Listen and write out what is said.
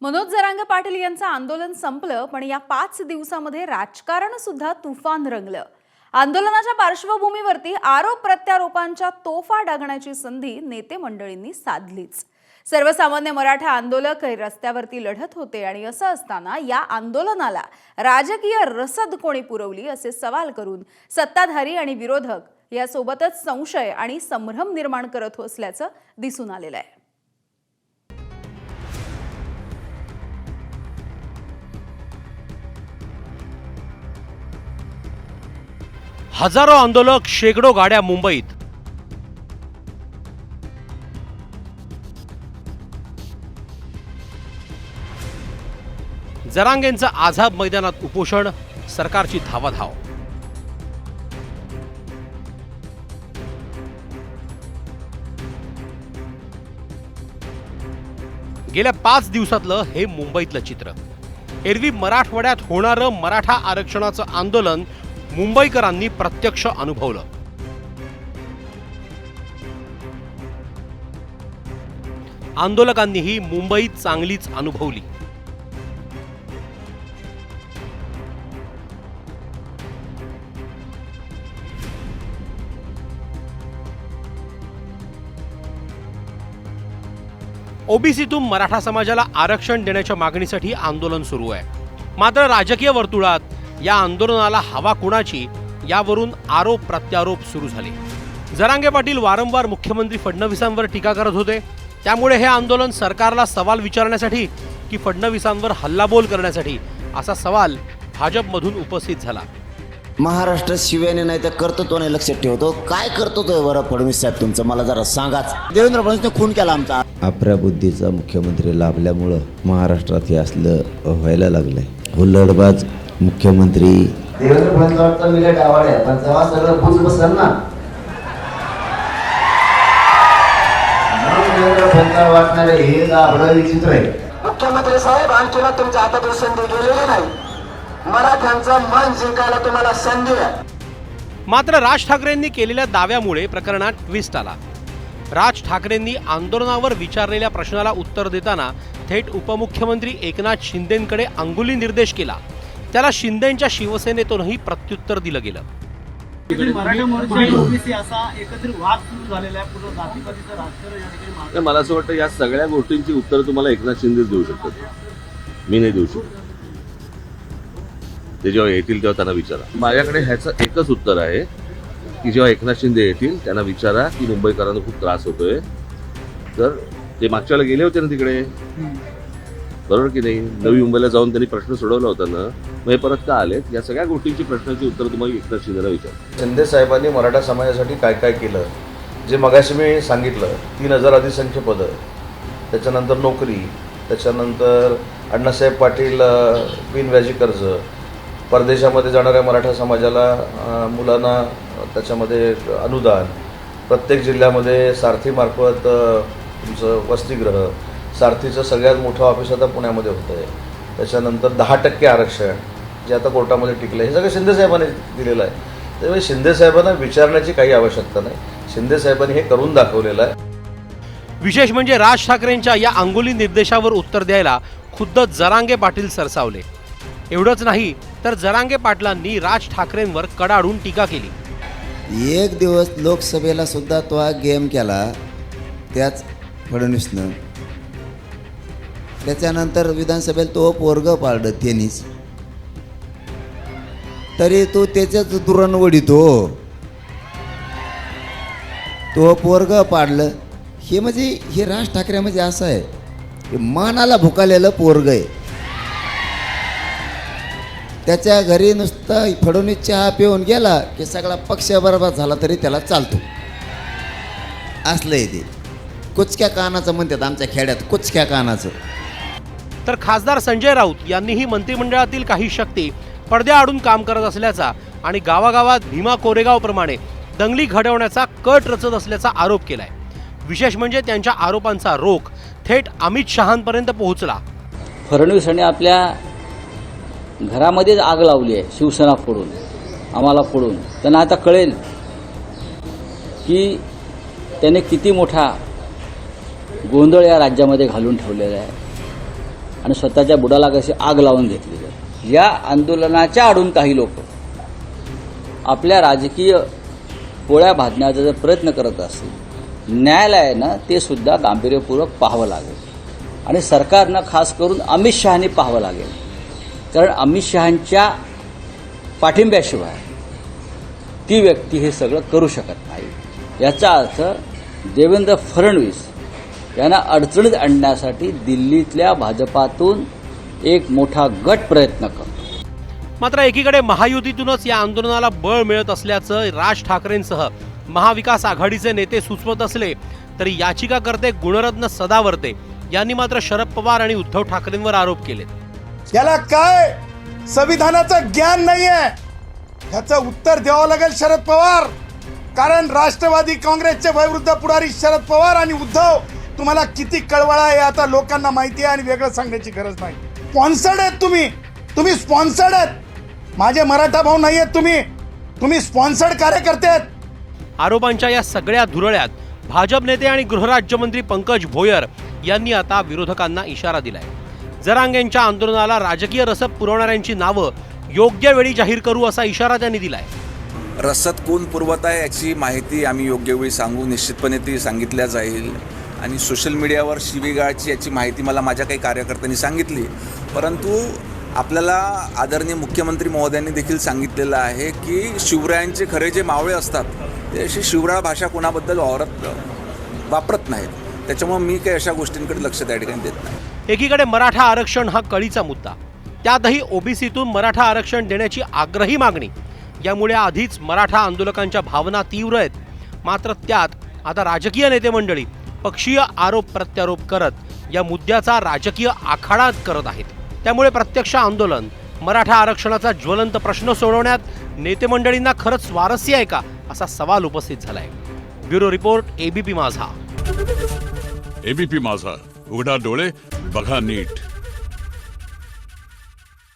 मनोज जरांगे पाटील यांचं आंदोलन संपलं, पण या 5 दिवसांमध्ये राजकारण सुद्धा तुफान रंगलं। आंदोलनाच्या पार्श्वभूमीवरती आरोप प्रत्यारोपांच्या तोफा डागण्याची संधी नेते मंडळींनी साधलीच। सर्वसामान्य मराठा आंदोलक रस्त्यावरती लढत होते आणि असं असताना या आंदोलनाला राजकीय रसद कोणी पुरवली असे सवाल करून सत्ताधारी आणि विरोधक यासोबतच संशय आणि संभ्रम निर्माण करत असल्याचं दिसून आलेलं आहे। हजारो आंदोलक, शेकडो गाड्या मुंबईत। जरांगेंचं आझाद मैदानात उपोषण, सरकारची धावाधाव। गेल्या 5 दिवसातलं हे मुंबईतलं चित्र। एरवी मराठवाड्यात होणारं मराठा आरक्षणाचं आंदोलन मुंबईकरांनी प्रत्यक्ष अनुभवलं। आंदोलकांनीही मुंबई चांगलीच अनुभवली। ओबीसीतून मराठा समाजाला आरक्षण देण्याच्या मागणीसाठी आंदोलन सुरू आहे। मात्र राजकीय वर्तुळात या आंदोलनाला हवा कुणाची यावरून आरोप प्रत्यारोप सुरू झाले। जरांगे पाटील वारंवार मुख्यमंत्री फडणवीसांवर टीका करत होते। त्यामुळे हे आंदोलन सरकारला सवाल विचारण्यासाठी की फडणवीसांवर हल्लाबोल करण्यासाठी असा सवाल भाजपमधून उपस्थित झाला। महाराष्ट्र शिव्याने नाही तर कर्तृत्वाने लक्षात ठेवतो। काय कर्तृत्व आहे बरं फडणवीस साहेब तुमचं, मला जरा सांगाच। देवेंद्र फडणवीसने खून केला आमचा। आपल्या बुद्धीचा मुख्यमंत्री लाभल्यामुळं महाराष्ट्रात हे असलं व्हायला लागलंय। हुल्लडबाज मुख्यमंत्री देवेंद्र फडणवीस मिलेट आवड आहे, पण तेव्हा सगळं पूज बसल ना। देवेंद्र फडणवीस वाटणारे हे आपलं विचित्र आहे। मुख्यमंत्री साहेब, आणखीन तुमच्या हातातून संधी गेलेली नाही। मराठ्यांचं मन जिंकायला तुम्हाला संधी आहे। मात्र राज ठाकरेंनी केलेल्या दाव्यामुळे प्रकरणात ट्विस्ट आला। राज ठाकरेंनी आंदोलनावर विचारलेल्या प्रश्नाला उत्तर देताना थेट उपमुख्यमंत्री एकनाथ शिंदेंकडे अंगुली निर्देश केला। त्याला शिंदेंच्या शिवसेनेतूनही प्रत्युत्तर दिलं गेलं। मला असं वाटतं या सगळ्या गोष्टींची उत्तर तुम्हाला एकनाथ शिंदेच देऊ शकतात, मी नाही देऊ शकत। ते जेव्हा येतील तेव्हा त्यांना विचारा। माझ्याकडे ह्याचं एकच उत्तर आहे की जेव्हा एकनाथ शिंदे येतील त्यांना विचारा की मुंबईकरांना खूप त्रास होतोय। तर ते मागच्या वेळेला गेले होते ना तिकडे, बरोबर की नाही? नवी मुंबईला जाऊन त्यांनी प्रश्न सोडवला होता ना, मग हे परत का आलेत? या सगळ्या गोष्टींची प्रश्नाची उत्तर तुम्हाला एकनाथ शिंदेला विचारा। शिंदे साहेबांनी मराठा समाजासाठी काय काय केलं, जे मगाशी मी सांगितलं, 3000 अधिसंख्य पदं, त्याच्यानंतर नोकरी, त्याच्यानंतर अण्णासाहेब पाटील बिनव्याजी कर्ज, परदेशामध्ये जाणाऱ्या मराठा समाजाला मुलांना त्याच्यामध्ये अनुदान, प्रत्येक जिल्ह्यामध्ये सारथीमार्फत तुमचं वसतिगृह, सारथीचं सगळ्यात मोठं ऑफिस आता पुण्यामध्ये होतं आहे, त्याच्यानंतर 10% आरक्षण जे आता कोर्टामध्ये टिकलं, हे सगळं शिंदे साहेबांनी दिलेलं आहे। त्यामुळे शिंदे साहेबांना विचारण्याची काही आवश्यकता नाही, शिंदे साहेबांनी हे करून दाखवलेलं आहे। विशेष म्हणजे राज ठाकरेंच्या या अंगुली निर्देशावर उत्तर द्यायला खुद्द जरांगे पाटील सरसावले। एवढंच नाही तर जरांगे पाटलांनी राज ठाकरेंवर कडाडून टीका केली। एक दिवस लोकसभेला सुद्धा तो हा गेम केला त्याच फडणवीसनं। त्याच्यानंतर विधानसभेला तो पोरग पाळलं त्यांनीच, तरी तो त्याच्याच दुरण वडितो। तो पोरग पाडलं हे म्हणजे हे राज ठाकरे म्हणजे असं आहे की मनाला भुकालेलं पोरग आहे। त्याच्या घरी नुसतं फडणवीस चहा पिऊन गेला की सगळा पक्ष बरबाद झाला तरी त्याला चालतो, असलं आहे ते। कुचक्या कानाचं म्हणतात आमच्या खेड्यात, कुचक्या कानाचं। तर खासदार संजय राऊत यांनीही मंत्रिमंडळातील काही शक्ती पडद्याआडून काम करत असल्याचा आणि गावागावात भीमा कोरेगाव प्रमाणे दंगली घडवण्याचा कट रचत असल्याचा आरोप केलाय। विशेष म्हणजे त्यांच्या आरोपांचा रोख थेट अमित शहांपर्यंत पोहोचला। फडणवीसांनी आपल्या घरामध्येच आग लावली आहे, शिवसेना फोडून, आम्हाला फोडून। त्यांना आता कळेल की त्याने किती मोठा गोंधळ या राज्यामध्ये घालून ठेवलेला आहे। आणि स्वतःच्या बुडाला कशी आग लावून घेतली जाते. या आंदोलनाच्या आडून काही लोक आपल्या राजकीय पोळ्या भाजण्याचा जर प्रयत्न करत असतील, न्यायालयानं ते सुद्धा गांभीर्यपूर्वक पाहावं लागेल आणि सरकारनं खास करून अमित शहानी पाहावं लागेल. कारण अमित शहांच्या पाठिंब्याशिवाय ती व्यक्ती हे सगळं करू शकत नाही. याचा अर्थ देवेंद्र फडणवीस यांना अडचणीत आणण्यासाठी दिल्लीतल्या भाजपातून एक मोठा गट प्रयत्न करतो. मात्र एकीकडे महायुतीतूनच या आंदोलनाला बळ मिळत असल्याचं राज ठाकरेंसह महाविकास आघाडीचे नेते सुचवत असले तरी याचिकाकर्ते गुणरत्न सदावर्ते यांनी मात्र शरद पवार आणि उद्धव ठाकरेंवर आरोप केले. याला काय संविधानाचं ज्ञान नाहीये, ह्याचं उत्तर द्यावं लागेल शरद पवार. कारण राष्ट्रवादी काँग्रेसचे वयोवृद्ध पुढारी शरद पवार आणि उद्धव तुम्हाला किती कळवळा आहे आता लोकांना माहिती आहे आणि वेगळं सांगण्याची गरज नाही. स्पॉन्सर्ड आहेत तुम्ही स्पॉन्सर्ड आहेत. माझे मराठा भाऊ नाही आहेत तुम्ही स्पॉन्सर्ड कार्यकर्ते आहेत. आरोपांच्या या सगळ्या धुरळ्यात भाजप नेते आणि गृहराज्यमंत्री पंकज भोयर यांनी आता विरोधकांना इशारा दिलाय. जरांगेंच्या आंदोलनाला राजकीय रसद पुरवणाऱ्यांची नावं योग्य वेळी जाहीर करू असा इशारा त्यांनी दिलाय. रसद कोण पुरवत आहे याची माहिती आम्ही योग्य वेळी सांगू, निश्चितपणे ती सांगितल्या जाईल. आणि सोशल मीडियावर शिवीगाळची याची माहिती मला माझ्या काही कार्यकर्त्यांनी सांगितली. परंतु आपल्याला आदरणीय मुख्यमंत्री महोदयांनी देखील सांगितलेलं आहे की शिवरायांचे खरे जे मावळे असतात ते अशी शिवराळ भाषा कोणाबद्दल वापरत नाहीत. त्याच्यामुळे मी काही अशा गोष्टींकडे लक्ष त्या ठिकाणी देत नाही. एकीकडे मराठा आरक्षण हा कळीचा मुद्दा, त्यातही ओबीसीतून मराठा आरक्षण देण्याची आग्रही मागणी. यामुळे आधीच मराठा आंदोलकांच्या भावना तीव्र आहेत. मात्र त्यात आता राजकीय नेते मंडळी पक्षीय आरोप प्रत्यारोप करत या मुद्द्याचा राजकीय आखाडा करत आहेत. त्यामुळे प्रत्यक्ष आंदोलन, मराठा आरक्षणाचा ज्वलंत प्रश्न सोडवण्यात नेते मंडळींना खरंच स्वारस्य आहे का असा सवाल उपस्थित झालाय. ब्युरो रिपोर्ट, एबीपी माझा. एबीपी माझा, उघडा डोळे बघा नीट.